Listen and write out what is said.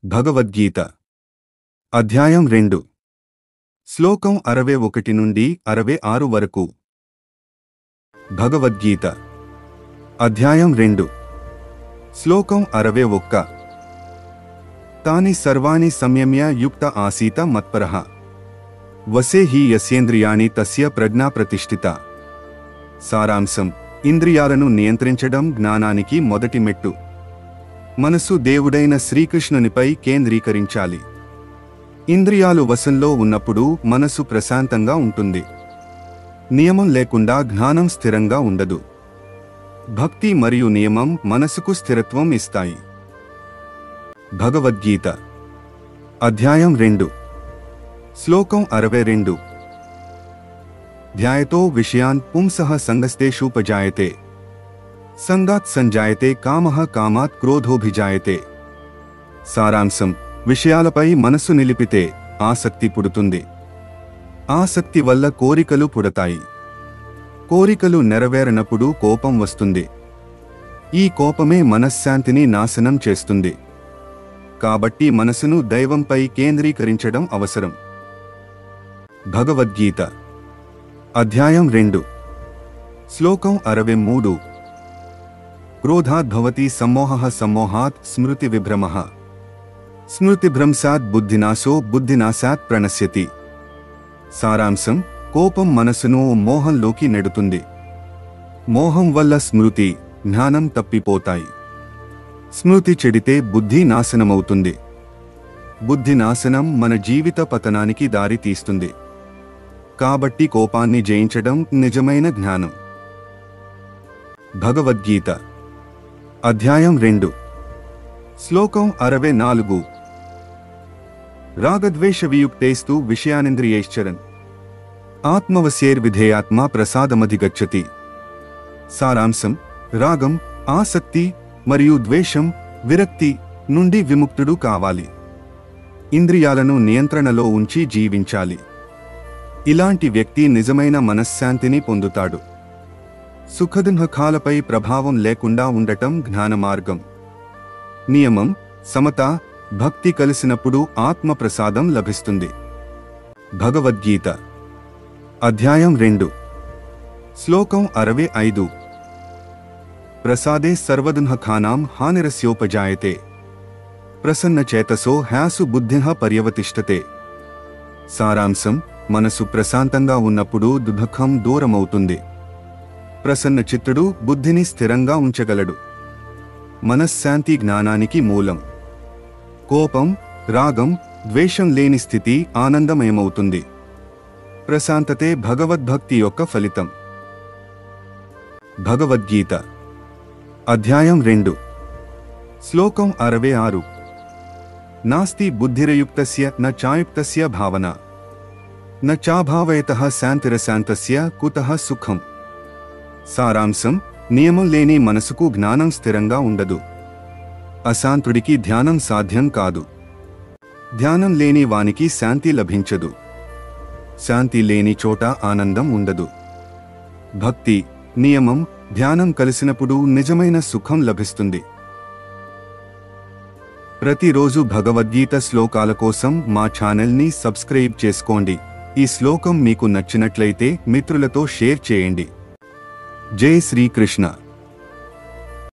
భగవద్గీత అధ్యాయం 2 శ్లోకం 61 నుండి 66 వరకు. భగవద్గీత అధ్యాయం 2 శ్లోకం 61. తాని సర్వాణి సంయమ్య యుక్త ఆసీత మత్పరః వసే హి యస్యేంద్రియాణి తస్య ప్రజ్ఞా ప్రతిష్ఠిత. సారాంశం: ఇంద్రియాలను నియంత్రించడం జ్ఞానానికి మొదటి మెట్టు. మనసు దేవుడైన శ్రీకృష్ణునిపై కేంద్రీకరించాలి. ఇంద్రియాలు వశంలో ఉన్నప్పుడు మనసు ప్రశాంతంగా ఉంటుంది. నియమం లేకుండా జ్ఞానం స్థిరంగా ఉండదు. భక్తి మరియు నియమం మనసుకు స్థిరత్వం ఇస్తాయి. భగవద్గీత అధ్యాయం 2 శ్లోకం 62. ధ్యాయతో విషయాన్ పుంసః సంగస్తేషూపజాయతే సంగాత్ సంజాయతే కామః కామాత్ క్రోధోభిజాయతే. సారాంశం: విషయాలపై మనసు నిలిపితే ఆసక్తి పుడుతుంది. ఆసక్తి వల్ల కోరికలు పుడతాయి. కోరికలు నెరవేరనప్పుడు కోపం వస్తుంది. ఈ కోపమే మనశ్శాంతిని నాశనం చేస్తుంది. కాబట్టి మనసును దైవంపై కేంద్రీకరించడం అవసరం. భగవద్గీత అధ్యాయం 2 శ్లోకం 63. క్రోధాద్భవతి సమ్మోహః సమ్మోహాత్ స్మృతి విభ్రమః స్మృతిభ్రంశాత్ బుద్ధినాశో బుద్ధినాశాత్ ప్రణశ్యతి. సారాంశం: కోపం మనసును మోహంలోకి నెడుతుంది. మోహం వల్ల స్మృతి, జ్ఞానం తప్పిపోతాయి. స్మృతి చెడితే బుద్ధి నాశనమవుతుంది. బుద్ధి నాశనం మన జీవిత పతనానికి దారి తీస్తుంది. కాబట్టి కోపాన్ని జయించడం నిజమైన జ్ఞానం. భగవద్గీత అధ్యాయం 2 శ్లోకం 64. రాగద్వేష వియుక్తైస్తు విషయానింద్రియైశ్చరన్ ఆత్మవశ్యైర్విధేయాత్మా ప్రసాదమధిగచ్చతి. సారాంశం: రాగం, ఆసక్తి మరియు ద్వేషం, విరక్తి నుండి విముక్తుడు కావాలి. ఇంద్రియాలను నియంత్రణలో ఉంచి జీవించాలి. ఇలాంటి వ్యక్తి నిజమైన మనశ్శాంతిని పొందుతాడు. సుఖదుఃఖాలపై ప్రభావం లేకుండా ఉండటం జ్ఞానమార్గం. నియమం, సమత, భక్తి కలిసినప్పుడు ఆత్మప్రసాదం లభిస్తుంది. భగవద్గీత అధ్యాయం 2 శ్లోకం 65. ప్రసాదే సర్వదుఃఖానాం హానిరస్యోపజాయతే ప్రసన్నచేతసో హ్యాసు బుద్ధిః పర్యవతిష్ఠతే. సారాంశం: మనసు ప్రశాంతంగా ఉన్నప్పుడు దుఃఖం దూరమవుతుంది. ప్రసన్న చిత్తుడు బుద్ధిని స్థిరంగా ఉంచగలడు. మనశ్శాంతి జ్ఞానానికి మూలం. కోపం, రాగం, ద్వేషం లేని స్థితి ఆనందమయమవుతుంది. ప్రశాంతతే భగవద్భక్తి యొక్క ఫలితం. భగవద్గీత అధ్యాయం 2 శ్లోకం 66. నాస్తి బుద్ధిరయుక్తస్య న చాయుక్తస్య భావన న చాభావయతః శాంతిరశాంతస్య కుతః సుఖం. సారాంశం: నియమం లేని మనసుకు జ్ఞానం స్థిరంగా ఉండదు. అశాంతుడికి ధ్యానం సాధ్యం కాదు. ధ్యానం లేని వానికి శాంతి లభించదు. శాంతి లేని చోట ఆనందం ఉండదు. భక్తి, నియమం, ధ్యానం కలిసినప్పుడు నిజమైన సుఖం లభిస్తుంది. ప్రతిరోజు భగవద్గీత శ్లోకాల కోసం మా ఛానల్ని సబ్స్క్రైబ్ చేసుకోండి. ఈ శ్లోకం మీకు నచ్చినట్లయితే మిత్రులతో షేర్ చేయండి. జై శ్రీకృష్ణ.